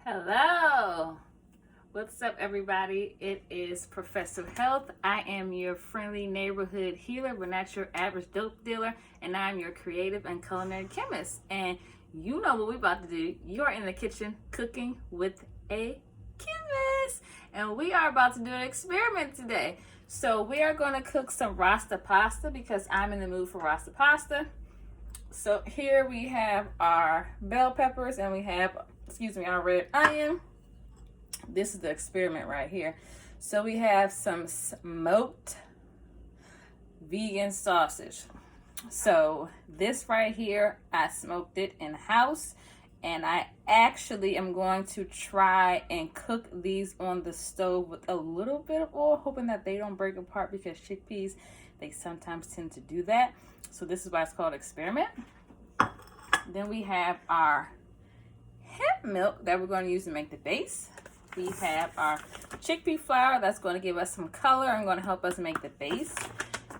Hello. What's up, everybody? It is Professor Health. I am your friendly neighborhood healer, but not your average dope dealer. And I'm your creative and culinary chemist. And you know what we're about to do. You're in the kitchen cooking with a chemist. And we are about to do an experiment today. So we are going to cook some Rasta pasta because I'm in the mood for Rasta pasta. So here we have our bell peppers and we have, our red onion. This is the experiment right here. So we have some smoked vegan sausage. So this right here, I smoked it in house, and I actually am going to try and cook these on the stove with a little bit of oil, hoping that they don't break apart because chickpeas, they sometimes tend to do that. So this is why it's called experiment. Then we have our hemp milk that we're going to use to make the base. We have our chickpea flour that's going to give us some color and going to help us make the base.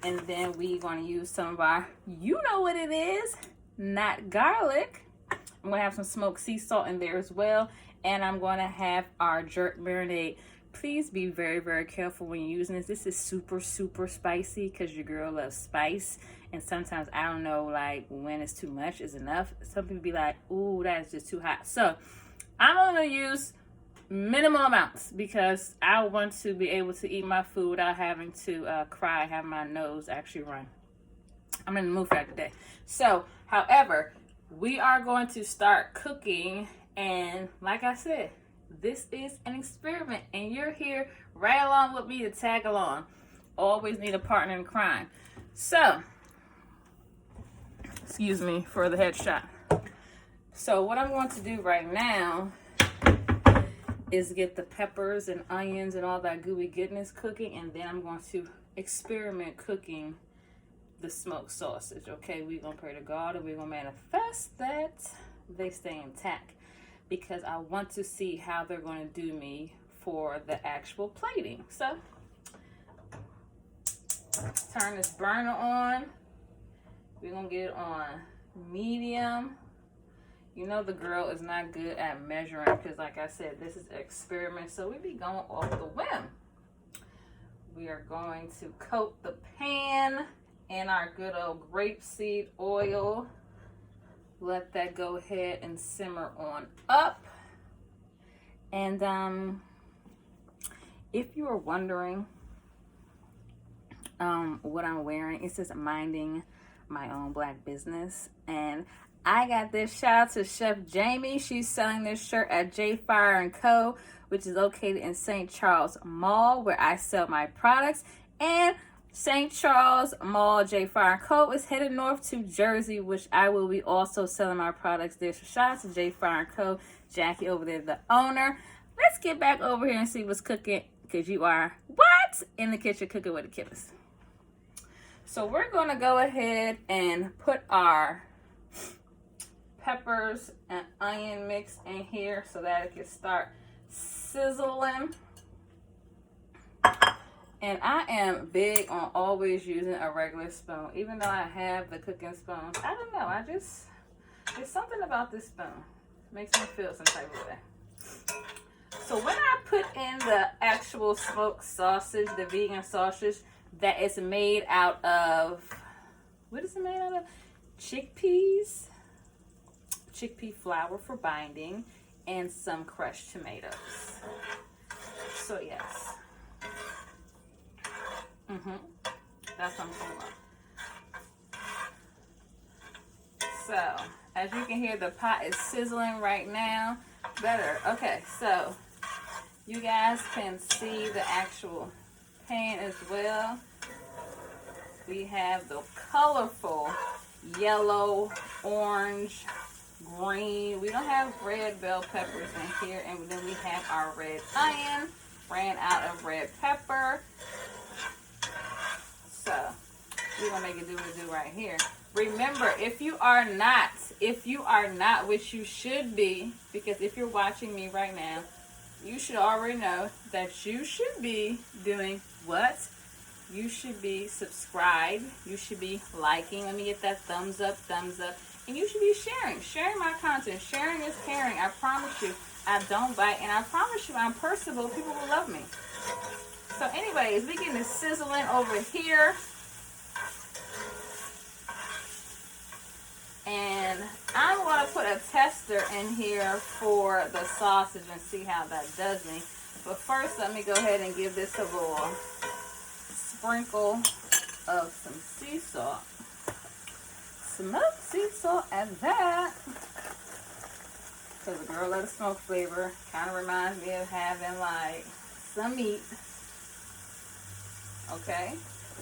And then we're going to use some of our, you know what it is, not garlic. I'm going to have some smoked sea salt in there as well. And I'm going to have our jerk marinade. Please be very, very careful when you're using this. This is super, super spicy because your girl loves spice. And sometimes I don't know, like, when it's too much is enough. Some people be like, ooh, that is just too hot. So I'm going to use minimal amounts because I want to be able to eat my food without having to cry, have my nose actually run. I'm in the mood for that today. So, however, we are going to start cooking. And like I said, this is an experiment. And you're here right along with me to tag along. Always need a partner in crime. So, excuse me for the headshot. So what I'm going to do right now is get the peppers and onions and all that gooey goodness cooking, and then I'm going to experiment cooking the smoked sausage. Okay, we're going to pray to God and we're going to manifest that they stay intact because I want to see how they're going to do me for the actual plating. So turn this burner on. We're going to get it on medium. You know the girl is not good at measuring because, like I said, this is an experiment. So we be going off the whim. We are going to coat the pan in our good old grapeseed oil. Let that go ahead and simmer on up. And if you are wondering what I'm wearing, it says minding my own black business, and I got this shout out to Chef Jamie. She's selling this shirt at J Fire & Co., which is located in St. Charles Mall, where I sell my products. And St. Charles Mall, J Fire & Co. is headed north to Jersey, which I will be also selling my products there. So shout out to J Fire & Co. Jackie over there, the owner. Let's get back over here and see what's cooking, because you are, what? In the kitchen cooking with a chemist. So we're going to go ahead and put our peppers and onion mix in here so that it can start sizzling. And I am big on always using a regular spoon, even though I have the cooking spoon. I don't know, there's something about this spoon. It makes me feel some type of way. So when I put in the actual smoked sausage, the vegan sausage, that is made out of, what is it made out of? Chickpeas, chickpea flour for binding, and some crushed tomatoes. So yes. That's what I'm talking about. So, as you can hear, the pot is sizzling right now. Better. Okay, so you guys can see the actual pan as well. We have the colorful yellow, orange, green. We don't have red bell peppers in here. And then we have our red onion. Ran out of red pepper. So we're gonna make it do what it do right here. Remember, if you are not, which you should be, because if you're watching me right now, you should already know that you should be doing what? You should be subscribed. You should be liking. Let me get that thumbs up. And you should be sharing my content. Sharing is caring. I promise you, I don't bite, and I promise you, I'm personable. People will love me. So anyways, we getting this sizzling over here. And I'm going to put a tester in here for the sausage and see how that does me. But first, let me go ahead and give this a little sprinkle of some sea salt. Smoked sea salt at that. Because the girl loves smoke flavor. Kind of reminds me of having like some meat. Okay?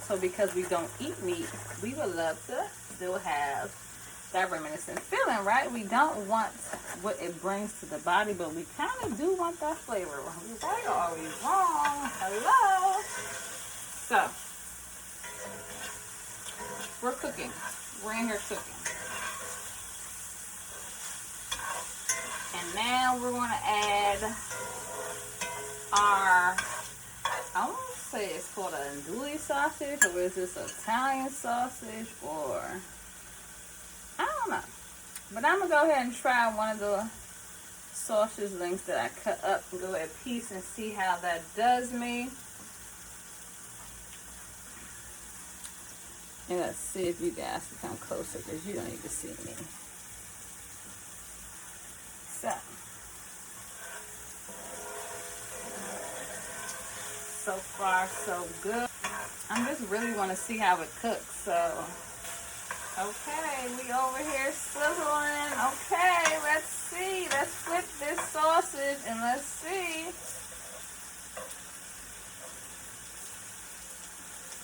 So because we don't eat meat, we would love to still have that reminiscent feeling, right? We don't want what it brings to the body, but we kind of do want that flavor. Right? Are we wrong? Hello? So, we're cooking. We're in here cooking. And now we're going to add our, I want to say it's called an Andouille sausage, or is this Italian sausage, or I don't know. But I'm going to go ahead and try one of the sausage links that I cut up and go at a piece and see how that does me. And let's see if you guys can come closer, because you don't need to see me. So far so good. I just really want to see how it cooks. So okay, we over here sizzling. Okay, let's see. Let's flip this sausage and let's see.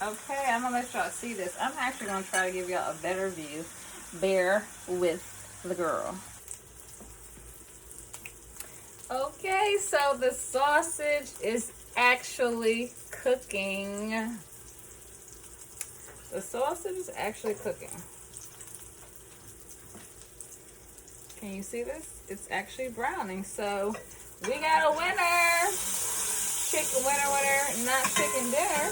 Okay, I'm gonna let y'all see this. I'm actually gonna try to give y'all a better view. Bear with the girl. Okay, so the sausage is actually cooking. The sausage is actually cooking. Can you see this? It's actually browning. So we got a winner. Chicken winner, not chicken dinner.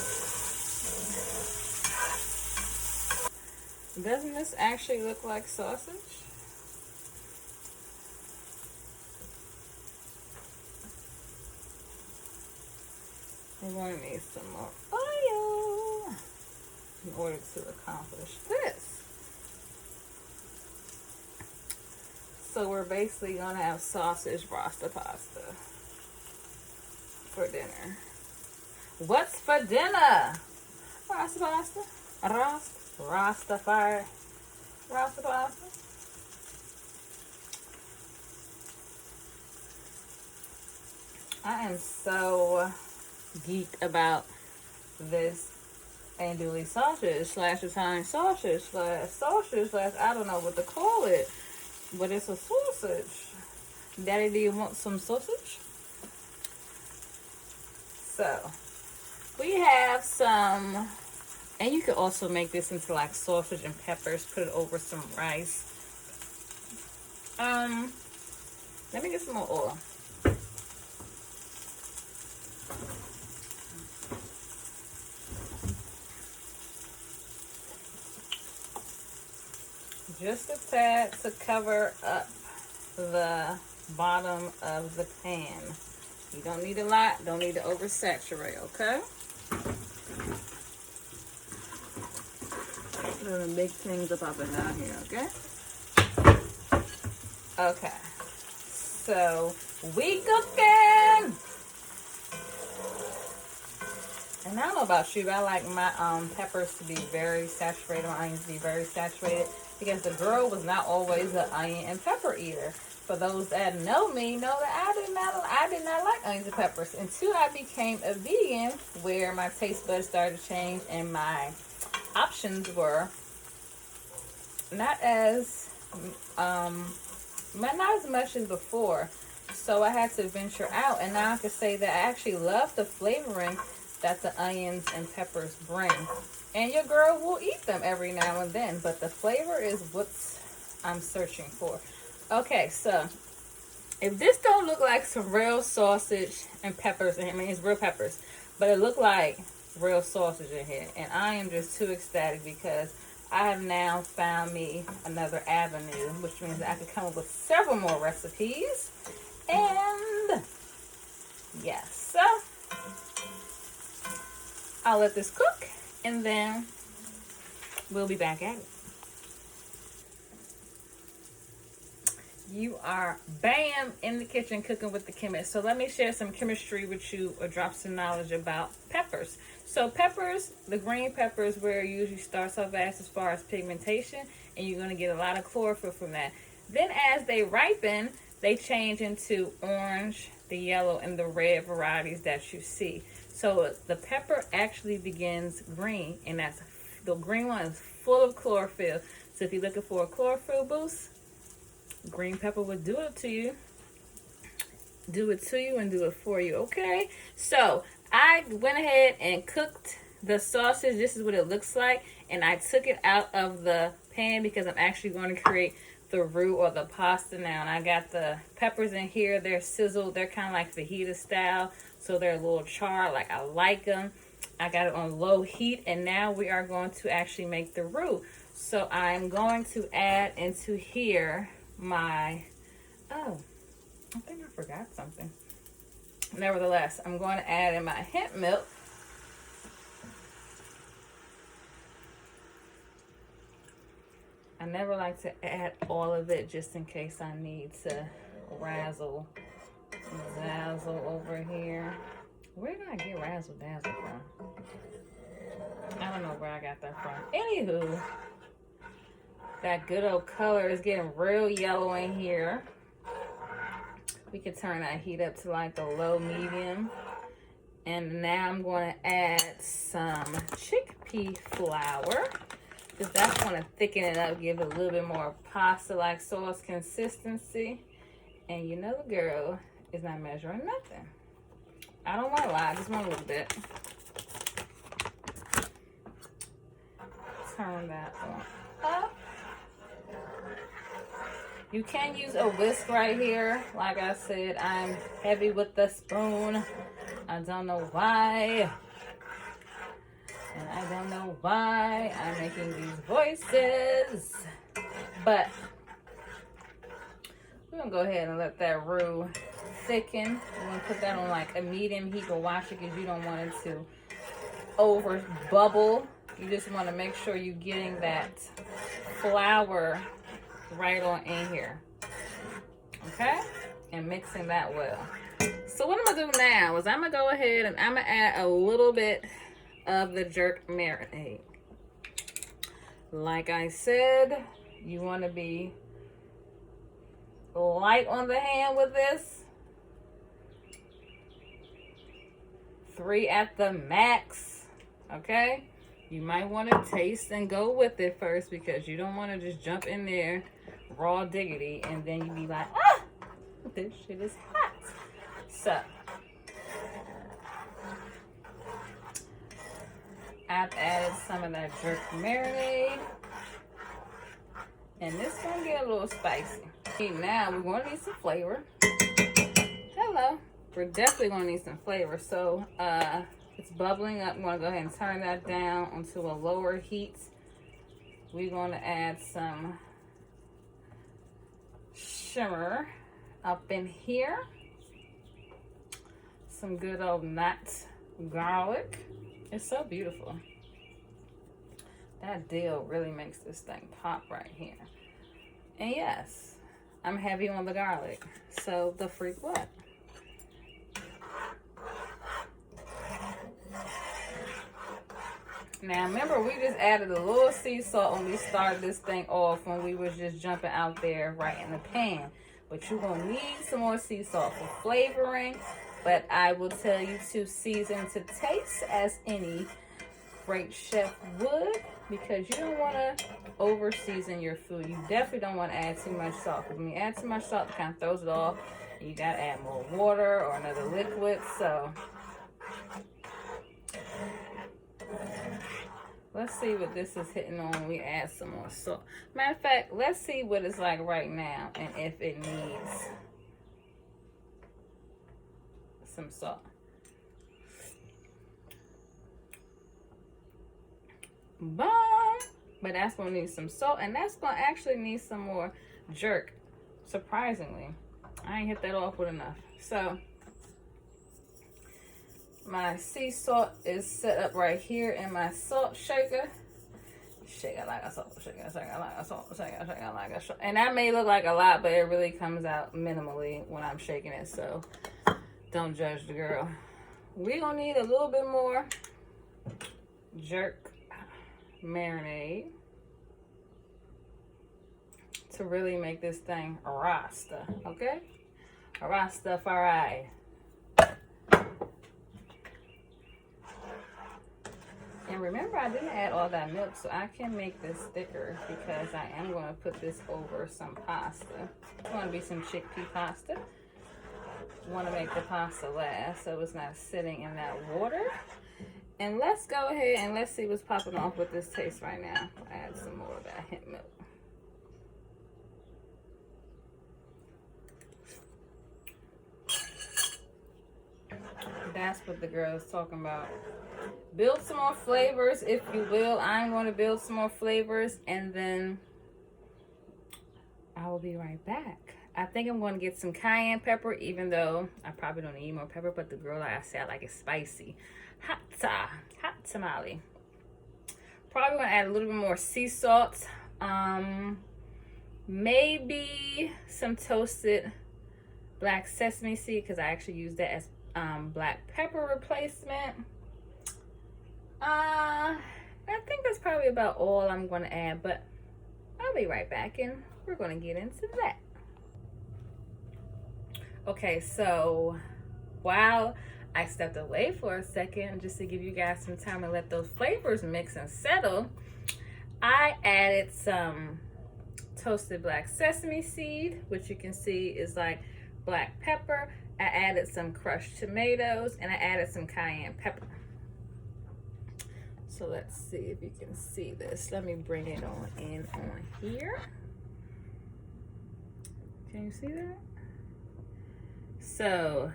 Doesn't this actually look like sausage? We're going to need some more oil in order to accomplish this. So we're basically going to have sausage Rasta pasta for dinner. What's for dinner? Rasta pasta? Rastafari. Rasta pasta. I am so geeked about this andouille sausage slash Italian sausage slash I don't know what to call it, but it's a sausage. Daddy, do you want some sausage? So we have some, and you could also make this into like sausage and peppers, put it over some rice. Let me get some more oil. Just a tad to cover up the bottom of the pan. You don't need a lot, don't need to oversaturate, okay? I'm gonna make things up and down here, okay? Okay. So we cooking. And I don't know about you, but I like my peppers to be very saturated, my onions to be very saturated, because the girl was not always an onion and pepper eater. For those that know me, know that I did not like onions and peppers until I became a vegan, where my taste buds started to change and my options were not as much as before. So I had to venture out, and now I can say that I actually love the flavoring that the onions and peppers bring. And your girl will eat them every now and then, but the flavor is what I'm searching for. Okay, so if this don't look like some real sausage and peppers, I mean it's real peppers, but it look like real sausage in here, and I am just too ecstatic because I have now found me another avenue, which means that I can come up with several more recipes. And yes, so I'll let this cook and then we'll be back at it. You are bam in the kitchen cooking with the chemist. So let me share some chemistry with you or drop some knowledge about peppers. So peppers, the green peppers where it usually starts off as far as pigmentation, and you're going to get a lot of chlorophyll from that. Then as they ripen, they change into orange, the yellow, and the red varieties that you see. So the pepper actually begins green, and that's the green one is full of chlorophyll. So if you're looking for a chlorophyll boost, green pepper would do it to you. Do it to you and do it for you, okay? So I went ahead and cooked the sausage. This is what it looks like, and I took it out of the pan because I'm actually going to create the roux or the pasta now. And I got the peppers in here. They're sizzled. They're kind of like fajita style, so they're a little charred like I like them. I got it on low heat, and now we are going to actually make the roux. So I'm going to add into here my, oh, I think I forgot something. Nevertheless, I'm going to add in my hemp milk. I never like to add all of it just in case I need to razzle dazzle over here. Where did I get razzle dazzle from? I don't know where I got that from. Anywho, that good old color is getting real yellow in here. We can turn that heat up to like the low medium. And now I'm going to add some chickpea flour, because that's going to thicken it up, give it a little bit more pasta-like sauce consistency. And you know the girl is not measuring nothing. I don't want a lot, just want a little bit. Turn that on up. You can use a whisk right here. Like I said, I'm heavy with the spoon. I don't know why. And I don't know why I'm making these voices. But we're going to go ahead and let that roux thicken. We're going to put that on like a medium heat, but watch it because you don't want it to over bubble. You just want to make sure you're getting that flour right on in here. Okay? And mixing that well. So what I'm going to do now is I'm going to go ahead and I'm going to add a little bit of the jerk marinade. Like I said, you want to be light on the hand with this. 3 at the max. Okay? You might want to taste and go with it first, because you don't want to just jump in there raw diggity and then you be like, ah, this shit is hot. So I've added some of that jerk marinade, and this gonna get a little spicy. Now we're gonna need some flavor. Hello. We're definitely gonna need some flavor. So it's bubbling up. I'm gonna go ahead and turn that down onto a lower heat. We're gonna add some shimmer up in here. Some good old nut garlic. It's so beautiful. That dill really makes this thing pop right here. And yes, I'm heavy on the garlic. So the freak what? Now remember, we just added a little sea salt when we started this thing off, when we was just jumping out there right in the pan. But you're going to need some more sea salt for flavoring. But I will tell you to season to taste, as any great chef would, because you don't want to over season your food. You definitely don't want to add too much salt, because when you add too much salt, it kind of throws it off. You got to add more water or another liquid. So let's see what this is hitting on when we add some more salt. Matter of fact, let's see what it's like right now and if it needs some salt. Bomb. But that's gonna need some salt, and that's gonna actually need some more jerk. Surprisingly, I ain't hit that off with enough. So my sea salt is set up right here in my salt shaker. Shake it like a salt, shake it like a salt, shake it like a salt. And that may look like a lot, but it really comes out minimally when I'm shaking it. So don't judge the girl. We're gonna need a little bit more jerk marinade to really make this thing Rasta, okay? Rastafari. And remember, I didn't add all that milk, so I can make this thicker because I am going to put this over some pasta. It's going to be some chickpea pasta. Want to make the pasta last so it's not sitting in that water. And let's go ahead and let's see what's popping off with this taste right now. Add some more of that hemp milk. That's what the girl is talking about. Build some more flavors, if you will. I'm going to build some more flavors, and then I will be right back. I think I'm going to get some cayenne pepper, even though I probably don't need more pepper, but the girl, like I said, I like it spicy. Hot tamale. Probably going to add a little bit more sea salt. Maybe some toasted black sesame seed, because I actually use that as black pepper replacement. I think that's probably about all I'm going to add, but I'll be right back and we're going to get into that. Okay, so while I stepped away for a second just to give you guys some time to let those flavors mix and settle, I added some toasted black sesame seed, which you can see is like black pepper. I added some crushed tomatoes, and I added some cayenne pepper. So let's see if you can see this. Let me bring it on here. Can you see that? So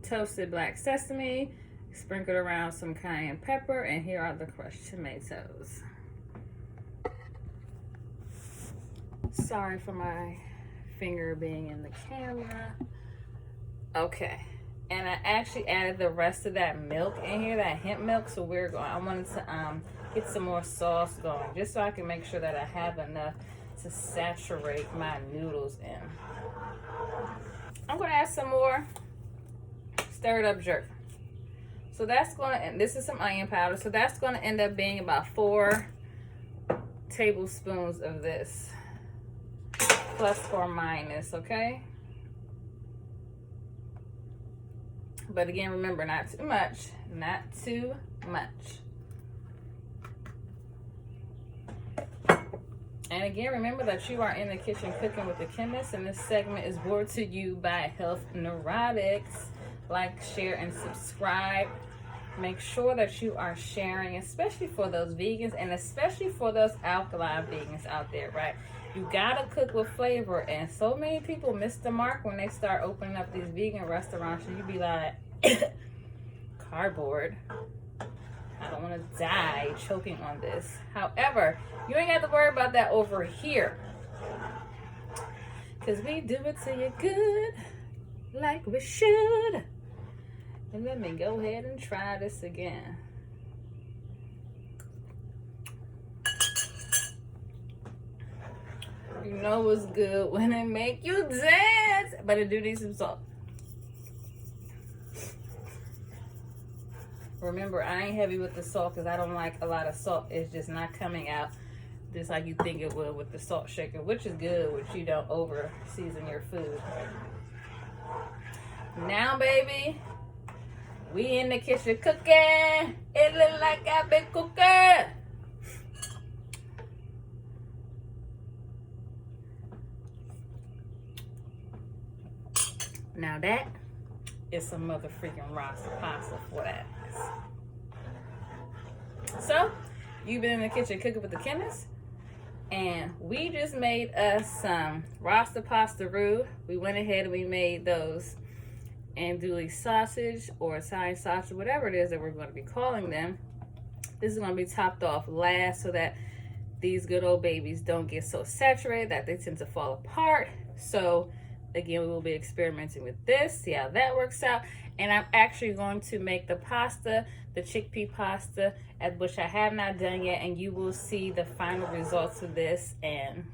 toasted black sesame, sprinkled around some cayenne pepper, and here are the crushed tomatoes. Sorry for my finger being in the camera. Okay, and I actually added the rest of that milk in here, that hemp milk. So I wanted to get some more sauce going, just so I can make sure that I have enough to saturate my noodles in. I'm gonna add some more stirred up jerk. So that's gonna, and this is some onion powder. So that's gonna end up being about 4 tablespoons of this, plus or minus, okay? But again, remember, not too much, not too much. And again, remember that you are in the kitchen cooking with the chemist, and this segment is brought to you by Health Neurotics. Like, share, and subscribe. Make sure that you are sharing, especially for those vegans and especially for those alkaline vegans out there, right? You gotta cook with flavor, and so many people miss the mark when they start opening up these vegan restaurants, and you be like, cardboard. I don't want to die choking on this. However, you ain't got to worry about that over here, because we do it to you good, like we should. And let me go ahead and try this again. You know what's good when it make you dance, but it do need some salt. Remember, I ain't heavy with the salt because I don't like a lot of salt. It's just not coming out just like you think it will with the salt shaker, which is good, which you don't over season your food. Now, baby, we in the kitchen cooking. It look like I've been cooking. Now that is some mother freaking Rasta pasta for that. So, you've been in the kitchen cooking with the chemist, and we just made us some Rasta pasta roux. We went ahead and we made those Andouille sausage or Italian sausage, whatever it is that we're going to be calling them. This is going to be topped off last so that these good old babies don't get so saturated that they tend to fall apart. So again, we will be experimenting with this, see how that works out. And I'm actually going to make the pasta, the chickpea pasta, which I have not done yet, and you will see the final results of this, and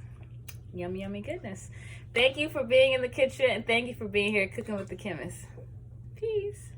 yummy, yummy goodness. Thank you for being in the kitchen, and thank you for being here cooking with the chemist. Peace.